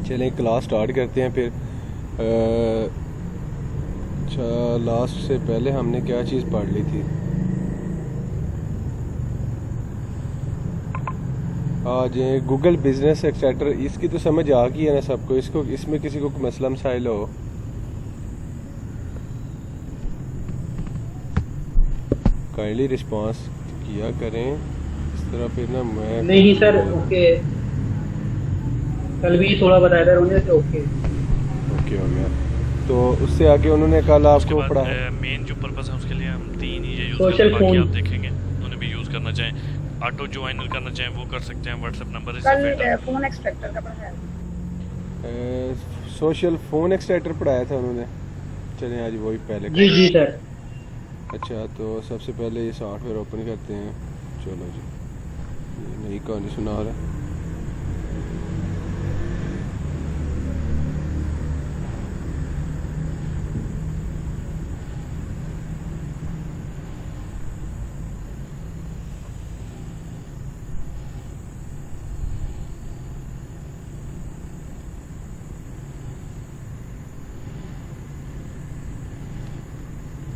चलें class start करते हैं फिर। अच्छा, लास्ट से पहले हमने क्या चीज़ पढ़ ली थी? आज गूगल बिजनेस एक्सेट्रा, इसकी तो समझ आ गई है ना सबको? इसको इसमें किसी को मसला मसाइल हो? काइंडली रिस्पांस किया करें। इस तरह फिर ना मैं नहीं सर, ओके। कल भी थोड़ा बताया था उन्होंने तो ओके। ओके हो गया। तो उससे आगे उन्होंने कल उसके आपको बाद पढ़ा मेन जो पर्पस है उसके लिए हम 3 ही ये यूज़ करते सोशल हैं, बाकी फोन। आप देखेंगे उन्हें भी यूज़ करना चाहें, ऑटो ज्वाइनर करना चाहें वो कर सकते हैं, व्हाट्सएप नंबर इससे कल फिल्टर। फोन एक्सट्रैक्टर का पढ़ाया। सोशल फ़ोन एक्सट्रैक्टर पढ़ाया था उन्होंने। चलें आज वही पहले जी करते जी हैं। सर। अच्छा, तो सबसे पहले ये सॉफ्टवेयर ओपन करते हैं। चलो जी, ये नई कहानी सुना रहा है।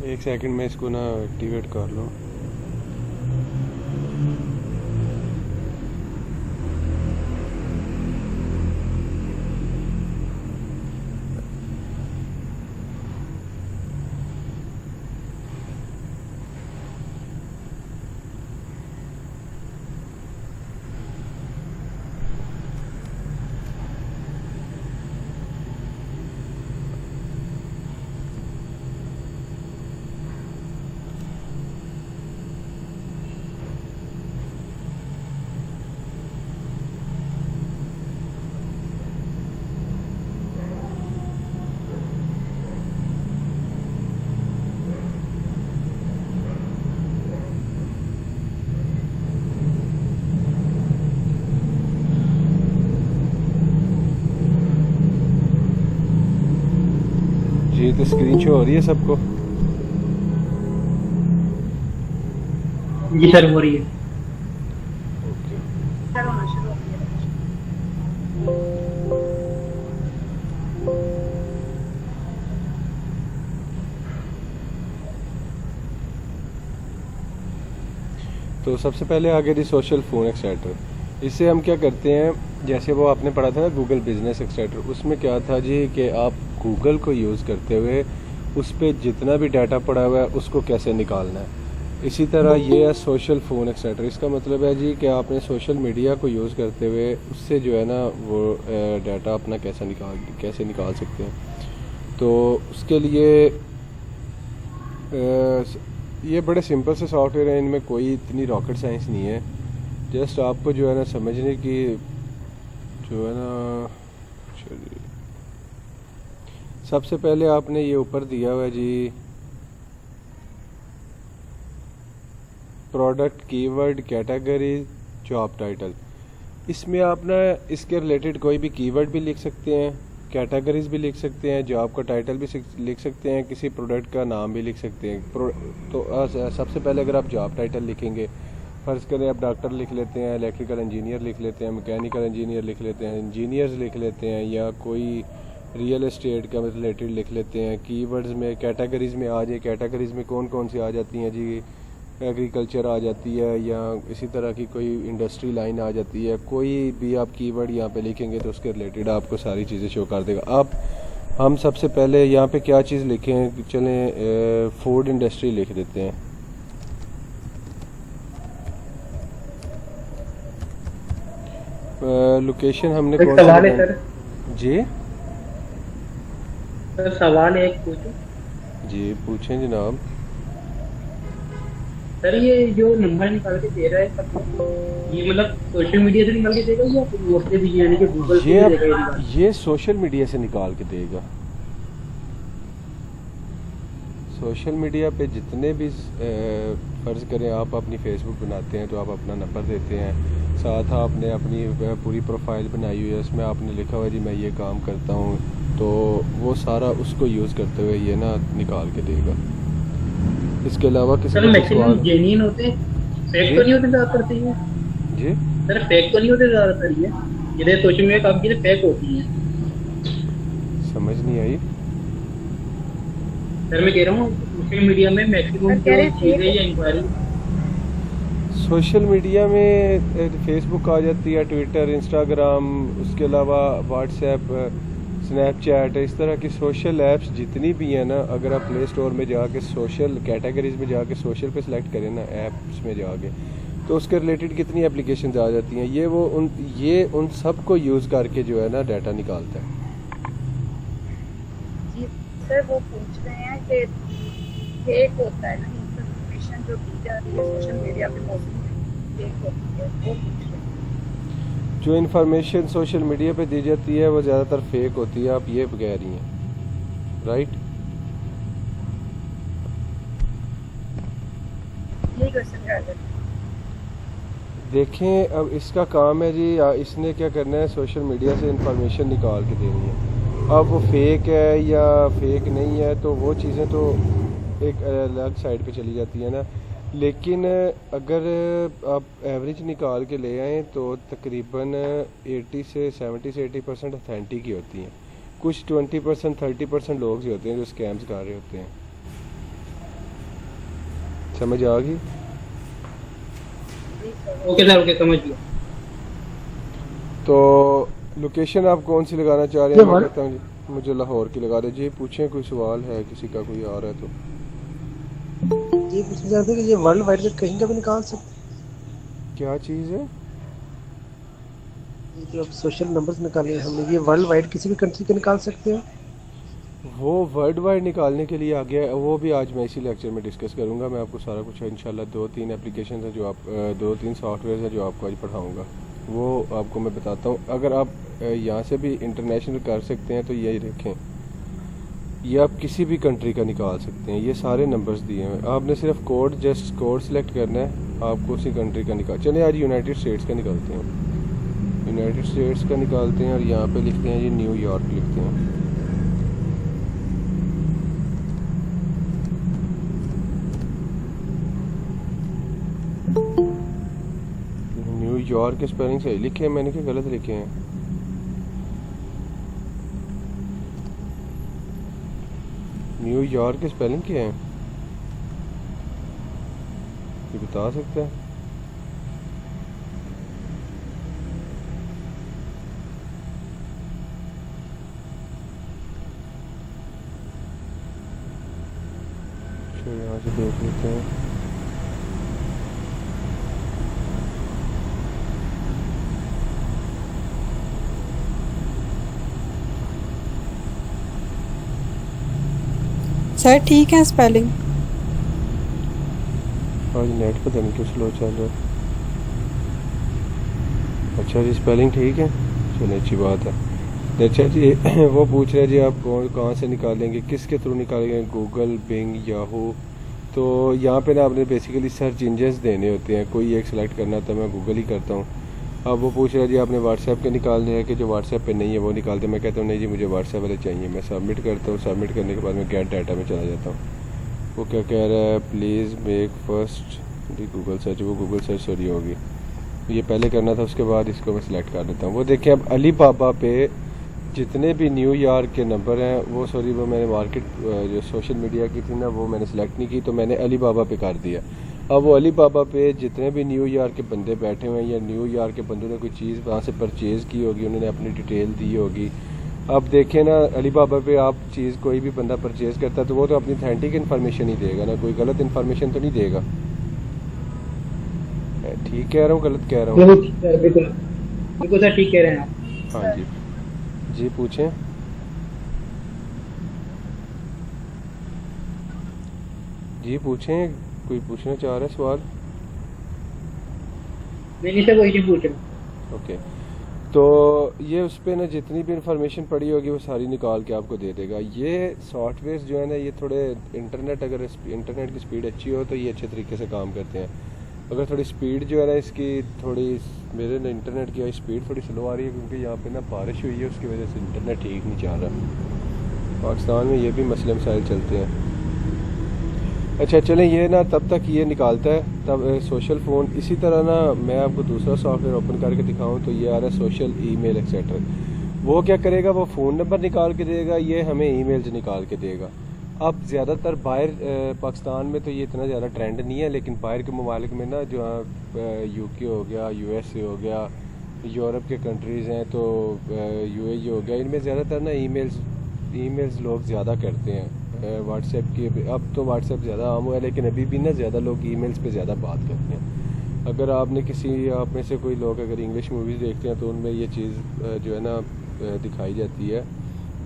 एक सेकंड में इसको ना एक्टिवेट कर लो। जी, तो स्क्रीन शो हो रही है सबको? जी सर, हो रही है। ओके। सर होना शुरू हो गया। तो सबसे पहले आगे थी सोशल फ़ोन एक्सेट्रा। इससे हम क्या करते हैं, जैसे वो आपने पढ़ा था ना गूगल बिजनेस एक्सेट्रा, उसमें क्या था जी कि आप गूगल को यूज़ करते हुए उस पर जितना भी डाटा पड़ा हुआ है उसको कैसे निकालना है। इसी तरह ये है सोशल फ़ोन एक्सेट्रा। इसका मतलब है जी कि आपने सोशल मीडिया को यूज़ करते हुए उससे जो है ना वो डाटा अपना कैसे निकाल सकते हैं। तो उसके लिए ये बड़े सिंपल से सॉफ्टवेयर हैं, इनमें कोई इतनी रॉकेट साइंस नहीं है। जस्ट आपको जो है ना समझने की जो है ना, चलिए सबसे पहले आपने ये ऊपर दिया हुआ है जी, product keyword category job title. इसमें आप ना इसके रिलेटेड कोई भी कीवर्ड भी लिख सकते हैं, कैटेगरीज भी लिख सकते हैं, जॉब का टाइटल भी लिख सकते हैं, किसी प्रोडक्ट का नाम भी लिख सकते हैं। तो सबसे पहले अगर आप जॉब टाइटल लिखेंगे, फ़र्ज़ करें आप डॉक्टर लिख लेते हैं, इलेक्ट्रिकल इंजीनियर लिख लेते हैं, मैकेनिकल इंजीनियर लिख लेते हैं, इंजीनियर्स लिख लेते हैं, या कोई रियल एस्टेट का रिलेटेड लिख लेते हैं। कीवर्ड्स में कैटेगरीज़ में आ जाए, कैटेगरीज़ में कौन कौन सी आ जाती हैं जी? एग्रीकल्चर आ जाती है, या इसी तरह की कोई इंडस्ट्री लाइन आ जाती है। कोई भी आप कीवर्ड यहाँ पे लिखेंगे तो उसके रिलेटेड आपको सारी चीज़ें शो कर देगा। अब हम सबसे पहले यहाँ पे क्या चीज़ लिखें, चलें फूड इंडस्ट्री लिख देते हैं। लोकेशन हमने एक कौन सी सवाल है लगानी? सर। जी सर सवाल है एक पूछूं? जी पूछें जनाब। सर ये जो नंबर निकाल के दे रहा है सबको, ये मतलब सोशल मीडिया से निकाल के देगा या फिर और से भी, यानी कि गूगल से ये भी देगा ये निकाल? ये सोशल मीडिया से निकाल के देगा। सोशल मीडिया पे जितने भी फ़र्ज़ करें आप अपनी फेसबुक बनाते हैं तो आप अपना नंबर देते हैं, साथ आपने अपनी पूरी प्रोफाइल बनाई हुई है, उसमें आपने लिखा हुआ जी मैं ये काम करता हूँ, तो वो सारा उसको यूज़ करते हुए ये ना निकाल के देगा। इसके अलावा किसी सर को कोई मैक्सिमम सवाल? जेन्युइन होते हैं, फेक तो नहीं होते ज़्यादातर? ये जी सर फेक तो नहीं होते ज़्यादातर? ये सोशल मीडिया काफ़ी चीज़ें फेक होती हैं। समझ नहीं आई। सर मैं कह रहा हूँ सोशल मीडिया में मैक्सिमम सर, कह रहे जो चीजें या इंक्वायरी सोशल मीडिया में फेसबुक आ जाती है, ट्विटर, इंस्टाग्राम, उसके अलावा व्हाट्सएप, स्नैपचैट, इस तरह की सोशल ऐप्स जितनी भी हैं ना, अगर आप प्ले स्टोर में जाके सोशल कैटेगरीज में जाके सोशल पे सिलेक्ट करें ना ऐप्स में जाके, तो उसके रिलेटेड कितनी एप्लीकेशंस आ जाती हैं। ये उन सब को यूज़ करके जो है ना डाटा निकालता है। जी सर, वो पूछ रहे हैं कि फेक होता है ना इंफॉर्मेशन जो दी जाती है सोशल मीडिया पे, मोस्टली फेक होती है, वो पूछ रहे हैं। जो इन्फॉर्मेशन सोशल मीडिया पे दी जाती है वो ज़्यादातर फेक होती है, आप ये कह रही हैं, राइट? यही क्वेश्चन कर रहे थे। देखें, अब इसका काम है जी, इसने क्या करना है, सोशल मीडिया से इंफॉर्मेशन निकाल के देनी है। अब वो फेक है या फेक नहीं है तो वो चीज़ें तो एक अलग साइड पे चली जाती है ना, लेकिन अगर आप एवरेज निकाल के ले आएँ तो तकरीबन 70 से 80% ऑथेंटिक ही होती हैं। कुछ 20% 30% लोग ही होते हैं जो स्कैम्स कर रहे होते हैं। समझ आ गई? ओके सर, ओके समझ गया। तो लोकेशन आप कौन सी लगाना चाह रहे हैं? मैं कहता हूँ जी मुझे लाहौर की लगा दे जी। पूछें, कोई सवाल है किसी का, कोई आ रहा है तो। ये पूछना चाहते हैं कि ये वर्ल्ड वाइड का कहीं का भी निकाल सकते क्या चीज़ है? हैं? जो अब सोशल नंबर्स निकाले हैं हमने, ये वर्ल्ड वाइड किसी भी कंट्री के निकाल सकते हैं? वो वर्ल्ड वाइड निकालने के लिए आगे, वो भी आज मैं इसी लेक्चर में डिस्कस करूंगा। मैं आपको सारा कुछ इंशाल्लाह 2-3 एप्लीकेशन है जो आप 2-3 सॉफ्टवेयर है जो आपको आज पढ़ाऊंगा, वो आपको मैं बताता हूँ। अगर आप यहाँ से भी इंटरनेशनल कर सकते हैं तो यही रखें, ये आप किसी भी कंट्री का निकाल सकते हैं। ये सारे नंबर्स दिए हैं, आपने सिर्फ जस्ट कोड सेलेक्ट करना है, आपको उसी कंट्री का निकाल। चलिए आज यूनाइटेड स्टेट्स का निकालते हैं। यूनाइटेड स्टेट्स का निकालते हैं और यहाँ पे लिखते हैं जी न्यूयॉर्क लिखते हैं। न्यूयॉर्क के स्पेलिंग सही लिखे हैं मैंने, क्या गलत लिखे हैं? न्यूयॉर्क के स्पेलिंग क्या है, ये बता सकते हैं? चलो यहाँ से देख लेते हैं। सर ठीक है स्पेलिंग। आज नेट पता नहीं क्यों स्लो चल रहा है। अच्छा जी, स्पेलिंग ठीक है, चलिए अच्छी बात है। अच्छा जी वो पूछ रहे हैं जी आप कहाँ से निकालेंगे, किसके थ्रू निकालेंगे, गूगल, बिंग, याहू? तो यहाँ पे ना आपने बेसिकली सर्च इंजन्स देने होते हैं, कोई एक सिलेक्ट करना होता है, मैं गूगल ही करता हूँ। अब वो पूछ रहा है जी आपने व्हाट्सएप के निकालने हैं कि जो व्हाट्सएप पे नहीं है वो निकालते। मैं कहता हूँ नहीं जी मुझे व्हाट्सएप वाले चाहिए। मैं सबमिट करता हूँ, सबमिट करने के बाद मैं गेट डाटा में चला जाता हूँ। वो क्या कह रहा है, प्लीज़ मेक फर्स्ट जी गूगल सर्च। वो गूगल सर्च सॉरी होगी, ये पहले करना था, उसके बाद इसको मैं सिलेक्ट कर देता हूँ। वो देखिए अब अली बाबा पे जितने भी न्यूयॉर्क के नंबर हैं वो सॉरी वो मैंने मार्केट जो सोशल मीडिया की थी ना वो मैंने सेलेक्ट नहीं की, तो मैंने अली बाबा पे कर दिया। अब वो अली बाबा पे जितने भी न्यूयॉर्क के बंदे बैठे हुए हैं या न्यूयॉर्क के बंदों ने कोई चीज़ वहाँ से परचेज़ की होगी, उन्होंने अपनी डिटेल दी होगी। अब देखें ना अली बाबा पे आप चीज़ कोई भी बंदा परचेज़ करता है तो वो तो अपनी ऑथेंटिक इन्फॉर्मेशन ही देगा ना, कोई गलत इन्फॉर्मेशन तो नहीं देगा। ठीक कह रहा हूँ, गलत कह रहा हूँ? बिल्कुल सर ठीक कह रहे हैं आप। हाँ जी जी पूछें। जी पूछें, कोई पूछना चाह रहा है सवाल? नहीं सर वही पूछ रहा। ओके, तो ये उस पर ना जितनी भी इंफॉर्मेशन पड़ी होगी वो सारी निकाल के आपको दे देगा। ये सॉफ्टवेयर जो है ना ये थोड़े अगर इंटरनेट की स्पीड अच्छी हो तो ये अच्छे तरीके से काम करते हैं। अगर थोड़ी स्पीड जो है ना इसकी थोड़ी, मेरे ना इंटरनेट की स्पीड थोड़ी स्लो आ रही है क्योंकि यहाँ पे ना बारिश हुई है, उसकी वजह से इंटरनेट ठीक नहीं चल रहा। पाकिस्तान में ये भी मसले मसाइल चलते हैं। अच्छा चलें, ये ना तब तक ये निकालता है तब सोशल फ़ोन। इसी तरह ना मैं आपको दूसरा सॉफ्टवेयर ओपन करके दिखाऊं तो ये आ रहा है सोशल ईमेल एक्सेट्रा। वो क्या करेगा, वो फ़ोन नंबर निकाल के देगा, ये हमें ईमेल्स निकाल के देगा। अब ज़्यादातर बाहर पाकिस्तान में तो ये इतना ज़्यादा ट्रेंड नहीं है, लेकिन बाहर के ममालिक में ना, जो यूके हो गया, यूएसए हो गया, यूरोप के कंट्रीज़ हैं, तो यूएई हो गया, इनमें ज़्यादातर ना ईमेल्स लोग ज़्यादा करते हैं। व्हाट्सएप की अब तो व्हाट्सएप ज़्यादा आम हुआ है, लेकिन अभी भी ना ज़्यादा लोग ईमेल्स पे ज़्यादा बात करते हैं। अगर आपने आप में से कोई लोग अगर इंग्लिश मूवीज़ देखते हैं तो उनमें ये चीज़ जो है ना दिखाई जाती है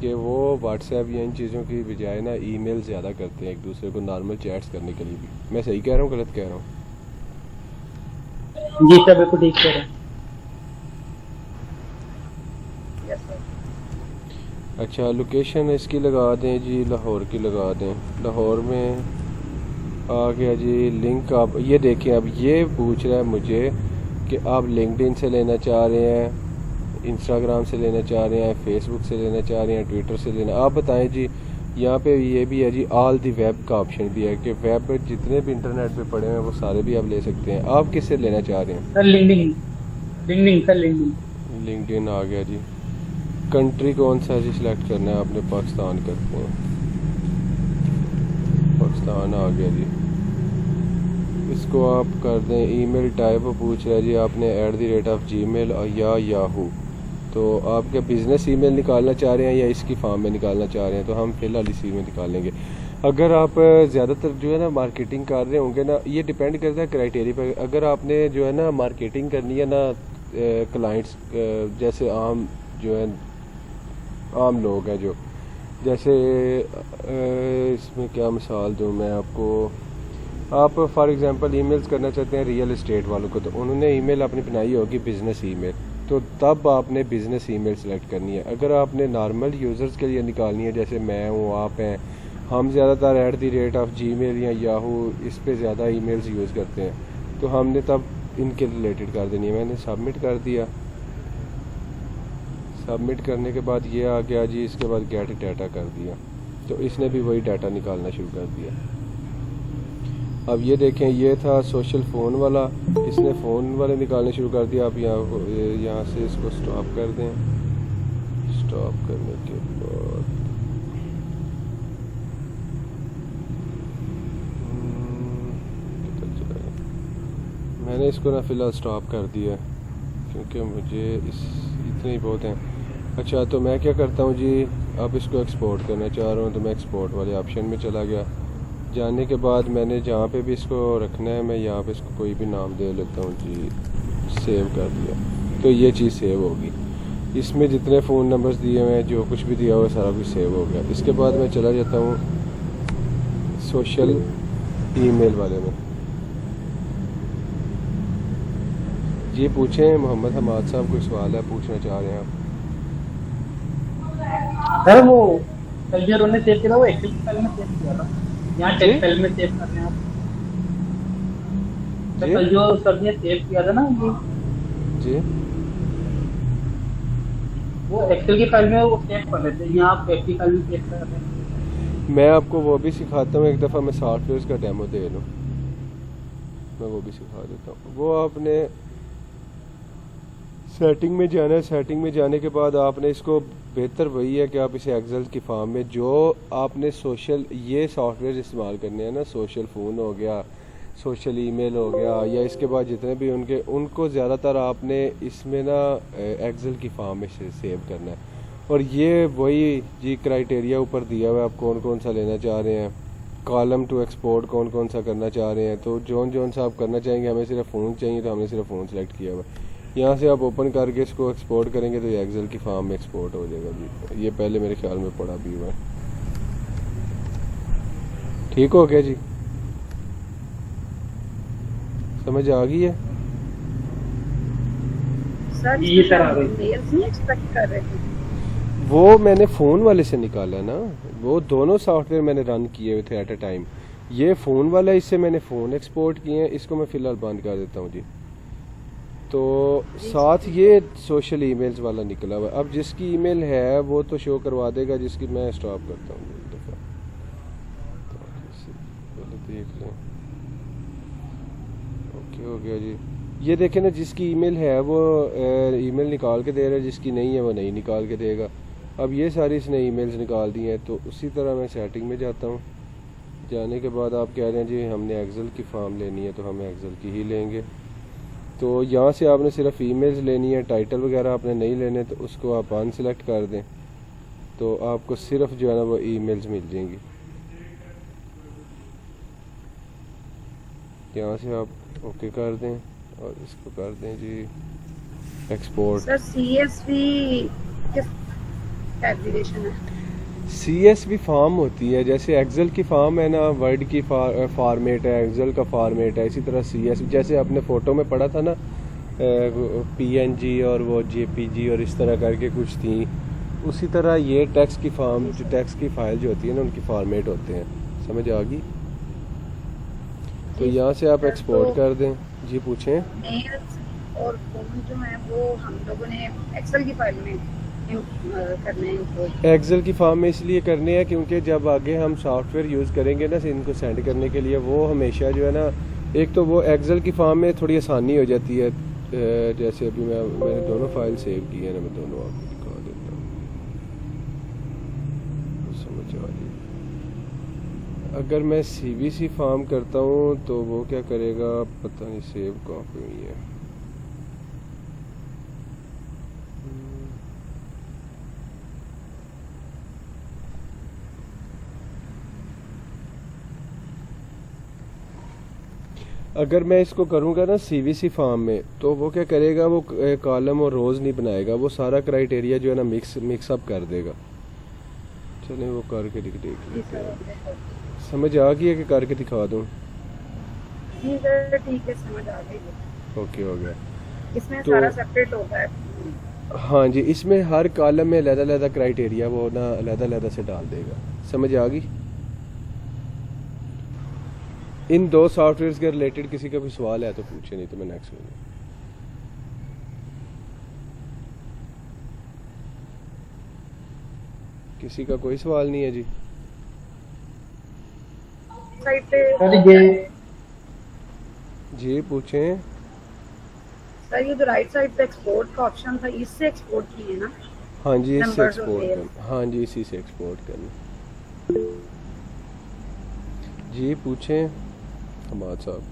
कि वो व्हाट्सएप या इन चीज़ों की बजाय ना ईमेल ज़्यादा करते हैं एक दूसरे को नॉर्मल चैट्स करने के लिए भी। मैं सही कह रहा हूँ, गलत कह रहा हूँ? जी सर बिल्कुल ठीक कह रहे हैं। Yes sir. अच्छा, लोकेशन इसकी लगा दें जी, लाहौर की लगा दें। लाहौर में आ गया जी लिंक। आप ये देखें, अब ये पूछ रहा है मुझे कि आप लिंक्डइन से लेना चाह रहे हैं, इंस्टाग्राम से लेना चाह रहे हैं, फेसबुक से लेना चाह रहे हैं, ट्विटर से लेना, आप बताएं जी। यहाँ पे ये भी है जी, ऑल दी वेब का ऑप्शन भी है कि वेब पे जितने भी इंटरनेट पे पड़े हैं वो सारे भी आप ले सकते हैं। आप किससे लेना चाह रहे हैं? Sir LinkedIn sir LinkedIn. LinkedIn आ गया जी। कंट्री कौन सा जी सिलेक्ट करना है आपने? पाकिस्तान करते हैं। पाकिस्तान आ गया जी। इसको आप कर दें ईमेल टाइप। पूछ रहा है जी आपने @gmail या याहू, तो आप क्या बिज़नेस ईमेल निकालना चाह रहे हैं या इसकी फॉर्म में निकालना चाह रहे हैं? तो हम फ़िलहाल इसी में निकालेंगे। अगर आप ज़्यादातर जो है ना मार्केटिंग कर रहे होंगे ना, ये डिपेंड करता है क्राइटेरिया पर। अगर आपने जो है ना मार्केटिंग करनी है ना क्लाइंट्स, जैसे आम जो है आम लोग हैं, जो जैसे इसमें क्या मिसाल दूँ मैं आपको। आप फॉर एग्जांपल ईमेल्स करना चाहते हैं रियल एस्टेट वालों को, तो उन्होंने ईमेल अपनी बनाई होगी बिज़नेस ईमेल, तो तब आपने बिज़नेस ईमेल सेलेक्ट करनी है। अगर आपने नॉर्मल यूज़र्स के लिए निकालनी है, जैसे मैं हूँ, आप हैं, हम ज़्यादातर @gmail या याहू इस पे ज़्यादा ईमेल्स यूज़ करते हैं, तो हमने तब इनके रिलेटेड कर देनी है। मैंने सबमिट कर दिया। सबमिट करने के बाद ये आ गया जी, इसके बाद गेट डाटा कर दिया, तो इसने भी वही डाटा निकालना शुरू कर दिया। अब ये देखें, ये था सोशल फ़ोन वाला, इसने फ़ोन वाले निकालने शुरू कर दिया। आप यहाँ से इसको स्टॉप कर दें। स्टॉप करने के बाद किधर चला गया? मैंने इसको ना फ़िलहाल स्टॉप कर दिया क्योंकि मुझे इतने ही बहुत हैं। अच्छा, तो मैं क्या करता हूँ जी, अब इसको एक्सपोर्ट करना चाह रहा हूँ, तो मैं एक्सपोर्ट वाले ऑप्शन में चला गया। जाने के बाद मैंने जहाँ पे भी इसको रखना है, मैं यहाँ पे इसको कोई भी नाम दे लेता हूँ जी, सेव कर दिया, तो ये चीज़ सेव होगी। इसमें जितने फ़ोन नंबर्स दिए हुए हैं, जो कुछ भी दिया हुआ है, सारा कुछ सेव हो गया। इसके बाद मैं चला जाता हूँ सोशल ईमेल वाले में। जी पूछें मोहम्मद हमाद साहब, कोई सवाल है पूछना चाह रहे हैं आप? सर वो कल जो उन्होंने सेव किया वो एक्सेल फाइल में सेव किया था, यहाँ टेक्स्ट फाइल में सेव करते हैं आप। जी? कल जो सर ने सेव किया था ना जी वो एक्सेल की फाइल में वो सेव कर लेते हैं, यहाँ आप वेब की फाइल में सेव कर रहे हैं। मैं आपको वो भी सिखाता हूँ, एक दफ़ा मैं सॉफ्टवेयर का डेमो दे लूँ, मैं वो भी सिखा देता हूँ। वो आपने सेटिंग में जाना है। सेटिंग में जाने के बाद आपने इसको, बेहतर वही है कि आप इसे एक्सेल की फॉर्म में, जो आपने सोशल ये सॉफ्टवेयर इस्तेमाल करने हैं ना, सोशल फ़ोन हो गया, सोशल ईमेल हो गया, या इसके बाद जितने भी उनको ज़्यादातर आपने इसमें ना एक्सेल की फॉर्म में सेव करना है। और ये वही जी क्राइटेरिया ऊपर दिया हुआ है, आप कौन कौन सा लेना चाह रहे हैं, कॉलम टू एक्सपोर्ट कौन कौन सा करना चाह रहे हैं। तो जौन सा आप करना चाहेंगे, हमें सिर्फ फ़ोन चाहिए तो हमने सिर्फ फ़ोन सेलेक्ट किया हुआ है। यहाँ से आप ओपन करके इसको एक्सपोर्ट करेंगे तो ये एक्सेल की फॉर्म में एक्सपोर्ट हो जाएगा जी। ये पहले मेरे ख्याल में पड़ा भी हुआ है। ठीक हो गया जी, समझ आ गई है? सर ये सर आ गई। मेल्स नहीं एक्सपेक्ट कर रहे थे। वो मैंने फ़ोन वाले से निकाला ना, वो दोनों सॉफ्टवेयर मैंने रन किए हुए थे एट अ टाइम। ये फ़ोन वाला, इससे मैंने फ़ोन एक्सपोर्ट किए हैं, इसको मैं फ़िलहाल बंद कर देता हूँ जी। तो साथ ये सोशल ईमेल्स वाला निकला हुआ। अब जिसकी ईमेल है वो तो शो करवा देगा, जिसकी मैं स्टॉप करता हूँ एक दफ़ा, पहले देख लें। ओके हो गया जी। ये देखें ना, जिसकी ईमेल है वो ईमेल निकाल के दे रहा है, जिसकी नहीं है वो नहीं निकाल के देगा। अब ये सारी इसने ईमेल्स निकाल दी हैं। तो उसी तरह मैं सेटिंग में जाता हूँ। जाने के बाद आप कह रहे हैं जी हमने एक्सेल की फॉर्म लेनी है, तो हम एक्सेल की ही लेंगे। तो यहाँ से आपने सिर्फ ईमेल्स लेनी है, टाइटल वगैरह आपने नहीं लेने, तो उसको आप अनसेलेक्ट कर दें, तो आपको सिर्फ जो है ना वो ईमेल्स मिल जाएंगी। यहाँ से आप ओके कर दें और इसको कर दें जी एक्सपोर्ट। सर सीएसवी किस एप्लीकेशन है? CSV फॉर्म होती है, जैसे एक्सेल की फॉर्म है ना, वर्ड की फॉर्मेट है, एक्सेल का फॉर्मेट है, इसी तरह CSV जैसे आपने फ़ोटो में पढ़ा था ना, PNG और वो JPG और इस तरह करके कुछ थी, उसी तरह ये टेक्स्ट की फॉर्म, जो टेक्स्ट की फाइल जो होती है ना, उनकी फॉर्मेट होते हैं। समझ आ गई? तो यहाँ से आप एक्सपोर्ट कर दें। जी पूछें। मेल्स और फॉर्म जो है वो हम लोगों ने एक्सेल की फाइल में करने हैं। एक्सेल की फॉर्म में इसलिए करने हैं क्योंकि जब आगे हम सॉफ्टवेयर यूज़ करेंगे ना इनको सेंड करने के लिए, वो हमेशा जो है ना, एक तो वो एक्सेल की फॉर्म में थोड़ी आसानी हो जाती है। जैसे अभी मैंने दोनों फाइल सेव की है ना, मैं दोनों आपको दिखा देता हूँ, समझ आ जाए। अगर मैं CVC फॉर्म करता हूँ तो वो क्या करेगा पता नहीं, सेव कहाँ पे हुई है। अगर मैं इसको करूँगा ना CVC फॉर्म में, तो वो क्या करेगा, वो कॉलम और रोज़ नहीं बनाएगा, वो सारा क्राइटेरिया जो है ना मिक्सअप कर देगा। चलें वो करके देख लेते हैं। समझ आ गई है कि करके दिखा दूँ? जी सर ठीक है, समझ आ गई। ओके हो गया। इसमें तो सारा सेपरेट होता है। हाँ जी, इसमें हर कॉलम में अलग-अलग क्राइटेरिया वो ना अलग-अलग से डाल देगा। समझ आ गई? इन दो सॉफ्टवेयर के रिलेटेड किसी का भी सवाल है तो पूछे, नहीं तो मैं नेक्स्ट करूँगा। किसी का कोई सवाल नहीं है जी? साइड पे जी पूछें। सर ये जो राइट साइड पे एक्सपोर्ट का ऑप्शन था, इससे एक्सपोर्ट किए ना? हाँ जी, इससे Numbers एक्सपोर्ट और करना। हाँ जी, इसी से एक्सपोर्ट करना। जी पूछें हमाद साहब।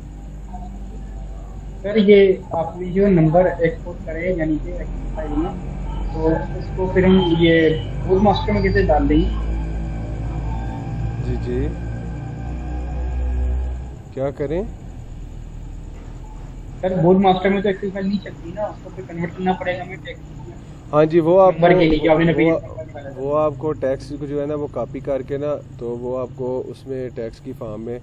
सर ये आपने जो नंबर एक्सपोर्ट करे यानी कि एक्सेल फाइल में, तो उसको फिर हम ये बोर्ड मास्टर में कैसे डाल देंगे? जी जी क्या करें? सर बोर्ड मास्टर में तो एक्सेल फाइल नहीं चलती ना, उसको फिर कन्वर्ट करना पड़ेगा हमें टेक्स्ट में। हाँ जी, वो आपको नंबर के लिए जो आपने अभी वो आपको टैक्स को जो है ना वो कॉपी करके ना, तो वो आपको उसमें टैक्स की फॉर्म में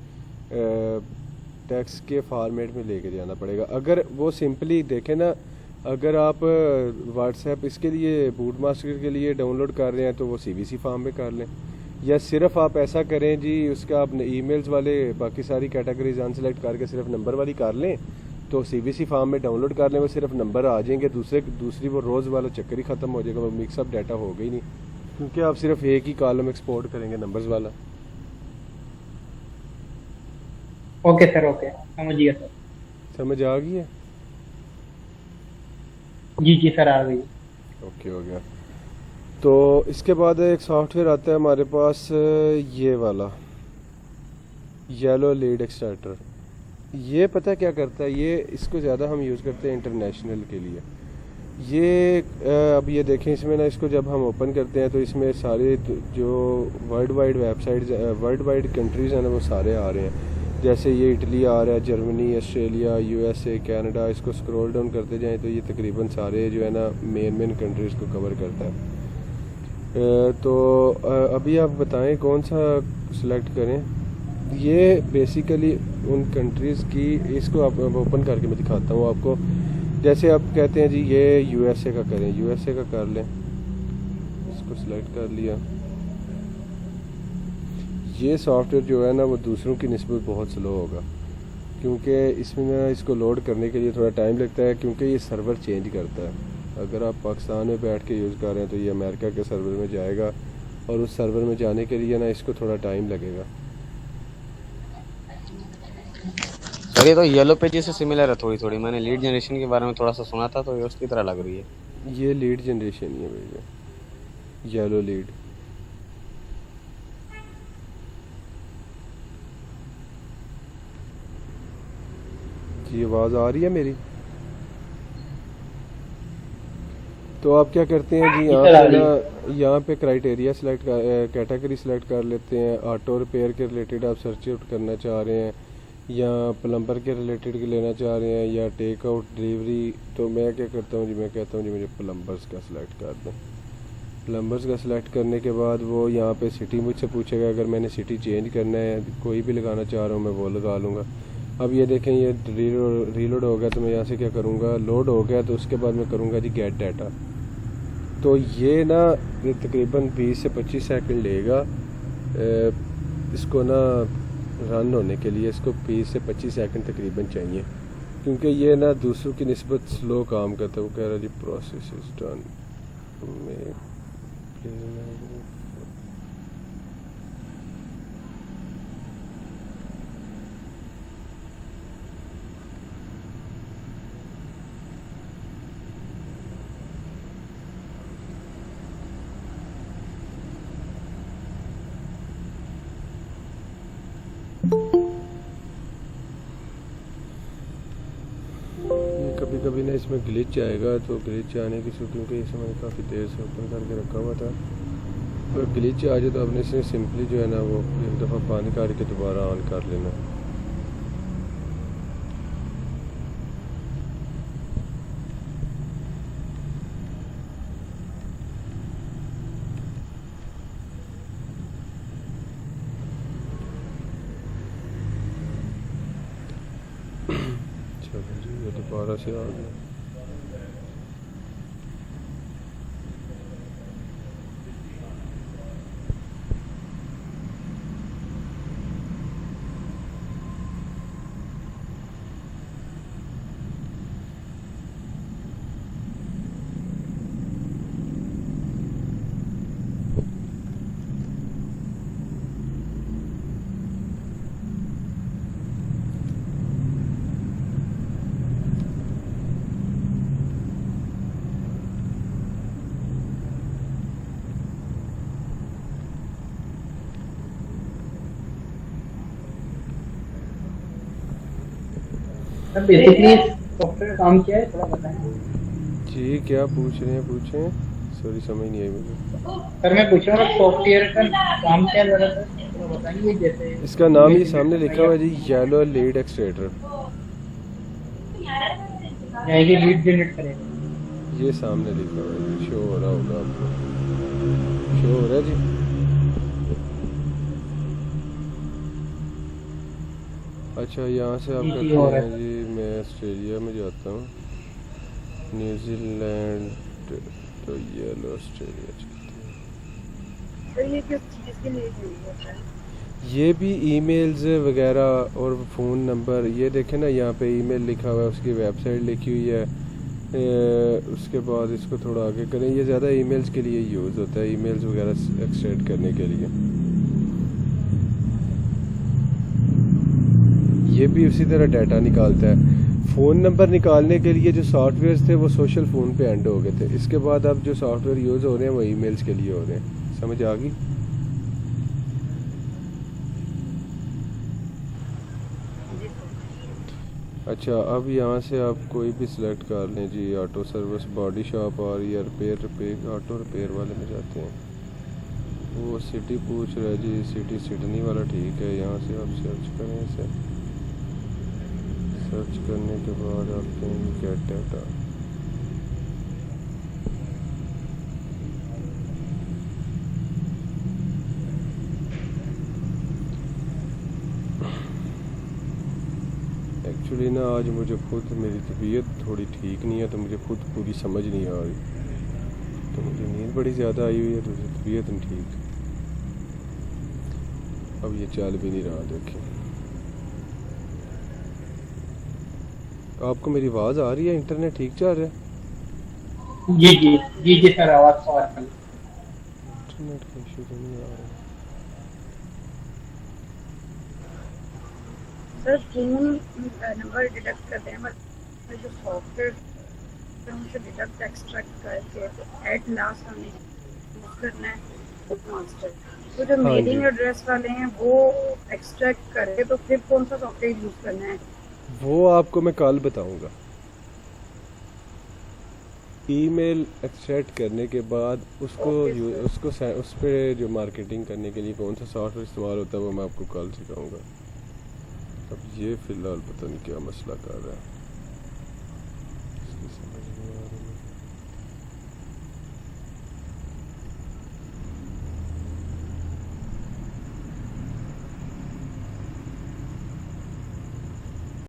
टैक्स के फॉर्मेट में लेके जाना पड़ेगा। अगर वो सिंपली देखें ना, अगर आप व्हाट्सएप इसके लिए बूट मास्टर के लिए डाउनलोड कर रहे हैं तो वो CVC फॉर्म में कर लें, या सिर्फ आप ऐसा करें जी, उसका आप ईमेल्स वाले बाकी सारी कैटेगरीज अनसेलेक्ट करके सिर्फ नंबर वाली कर लें, तो CVC फॉर्म में डाउनलोड कर लें, वो सिर्फ नंबर आ जाएंगे, दूसरी वो रोज़ वाला चक्कर ही ख़त्म हो जाएगा, वो मिक्सअप डाटा होगा ही नहीं, क्योंकि आप सिर्फ एक ही कॉलम एक्सपोर्ट करेंगे नंबर्स वाला। ओके सर, ओके समझ गया सर। समझ आ गई है? जी जी सर आ गई। ओके हो गया। तो इसके बाद एक सॉफ्टवेयर आता है हमारे पास, ये वाला येलो लीड एक्सट्रैक्टर। ये पता क्या करता है, ये इसको ज़्यादा हम यूज़ करते हैं इंटरनेशनल के लिए। ये अब ये देखें, इसमें ना इसको जब हम ओपन करते हैं तो इसमें सारे जो world wide websites, world wide countries हैं ना, वो सारे आ रहे हैं। जैसे ये इटली आ रहा है, जर्मनी, ऑस्ट्रेलिया, USA, कनाडा। इसको स्क्रॉल डाउन करते जाएं तो ये तकरीबन सारे जो है ना मेन कंट्रीज़ को कवर करता है। तो अभी आप बताएं कौन सा सिलेक्ट करें। ये बेसिकली उन कंट्रीज़ की, इसको आप ओपन करके मैं दिखाता हूँ आपको। जैसे आप कहते हैं जी ये USA का करें, USA का कर लें, इसको सिलेक्ट कर लिया। ये सॉफ्टवेयर जो है ना वो दूसरों की निस्बत बहुत स्लो होगा, क्योंकि इसमें ना इसको लोड करने के लिए थोड़ा टाइम लगता है, क्योंकि ये सर्वर चेंज करता है। अगर आप पाकिस्तान में बैठ के यूज़ कर रहे हैं तो ये अमेरिका के सर्वर में जाएगा, और उस सर्वर में जाने के लिए ना इसको थोड़ा टाइम लगेगा। सर ये तो येलो पेजेस से सिमिलर है थोड़ी थोड़ी, मैंने लीड जनरेशन के बारे में थोड़ा सा सुना था तो ये उसकी तरह लग रही है। ये लीड जनरेशन ही है भैया, येलो लीड। जी आवाज़ आ रही है मेरी? तो आप क्या करते हैं जी, यहाँ पे ना यहाँ पे क्राइटेरिया सेलेक्ट कर, कैटेगरी सेलेक्ट कर लेते हैं। ऑटो रिपेयर के रिलेटेड आप सर्च आउट करना चाह रहे हैं, या प्लम्बर के रिलेटेड लेना चाह रहे हैं, या टेक आउट डिलीवरी। तो मैं क्या करता हूँ जी, मैं कहता हूँ जी मुझे प्लम्बर्स का सिलेक्ट कर दें। प्लम्बर्स का सिलेक्ट करने के बाद वो यहाँ पे सिटी मुझसे पूछेगा। अगर मैंने सिटी चेंज करना है, कोई भी लगाना चाह रहा हूँ मैं वो लगा लूँगा। अब ये देखें ये रीलोड हो गया, तो मैं यहाँ से क्या करूँगा, लोड हो गया तो उसके बाद मैं करूँगा जी गेट डाटा। तो ये ना ये तकरीबन 20 से 25 सेकंड लेगा इसको ना रन होने के लिए। इसको 20 से 25 सेकंड तकरीबन चाहिए, क्योंकि ये ना दूसरों की निस्बत स्लो काम करता है। वो कह रहा है जी प्रोसेस इज डन। कभी कभी ना इसमें ग्लिच आएगा, तो ग्लिच आने की क्योंकि इसे मैंने काफ़ी देर से ओपन करके रखा हुआ था, तो ग्लिच आ जाए तो आपने इसे सिंपली जो है ना वो एक दफ़ा पानी काट के दोबारा ऑन कर लेना। चलो जी ये दोबारा से आ गया। सर बेसिकली सॉफ्टवेयर काम क्या है थोड़ा बताएं। जी क्या पूछ रहे हैं, पूछें। सॉरी समझ नहीं आई मुझे। सर मैं पूछ रहा हूँ सॉफ्टवेयर का काम क्या है ज़रा सर थोड़ा बताएंगे। जैसे इसका नाम ही सामने लिखा हुआ है जी, येलो लीड एक्सट्रेटर। ये लीड जनरेट करेगा। ये सामने लिखा हुआ है, शो हो रहा होगा आपको, शो हो रहा है जी। अच्छा यहाँ से आप जी, करते हो रहा हैं जी, मैं ऑस्ट्रेलिया में जाता हूँ, न्यूजीलैंड, तो येलो ऑस्ट्रेलिया चलते हैं। तो ये किस चीज़ के लिए यूज होता है? ये भी ईमेल्स वगैरह और फ़ोन नंबर, ये देखें ना यहाँ पे ईमेल लिखा हुआ है, उसकी वेबसाइट लिखी हुई है। उसके बाद इसको थोड़ा आगे करें, ये ज़्यादा ईमेल्स के लिए यूज़ होता है, ईमेल्स वगैरह एक्सट्रैक्ट करने के लिए। ये भी उसी तरह डाटा निकालता है। फ़ोन नंबर निकालने के लिए जो सॉफ्टवेयर थे वो सोशल फ़ोन पे एंड हो गए थे। इसके बाद अब जो सॉफ्टवेयर यूज़ हो रहे हैं वो ईमेल्स के लिए हो रहे हैं। समझ आ गई? अच्छा अब यहाँ से आप कोई भी सिलेक्ट कर लें जी, ऑटो सर्विस, बॉडी शॉप और या रिपेयर ऑटो रिपेयर वाले में जाते हैं। वो सिटी पूछ रहा है जी, सिटी सिडनी वाला ठीक है। यहाँ से आप सर्च करें इसे, सर्च करने के बाद आप कहेंगे गेट डाटा। एक्चुअली ना आज मुझे खुद मेरी तबीयत थोड़ी ठीक नहीं है, तो मुझे खुद पूरी समझ नहीं आ रही, तो मुझे नींद बड़ी ज़्यादा आई हुई है, तो तबीयत नहीं ठीक। अब ये चल भी नहीं रहा। देखिए आपको मेरी आवाज़ आ रही है, इंटरनेट ठीक चल रहा है? जी जी जी जी सर आवाज़ तो आ रही है। इंटरनेट का इशू तो नहीं आ रहा। सर फोन नंबर डिडक्ट करते हैं बट जो सॉफ्टवेयर उनसे डिडक्ट एक्सट्रैक्ट करके तो एट लास्ट हमें यूज करना है मास्टर। तो जो हाँ मेलिंग जी। एड्रेस वाले हैं वो एक्सट्रैक्ट करके तो फिर कौन सा सॉफ्टवेयर यूज करना है? वो आपको मैं कल बताऊंगा। ईमेल एक्सट्रैक्ट करने के बाद उसको उस पे जो मार्केटिंग करने के लिए कौन सा सॉफ्टवेयर इस्तेमाल होता है वो मैं आपको कल सिखाऊंगा। अब ये फिलहाल पता नहीं क्या मसला कर रहा है, इसकी समझ नहीं आ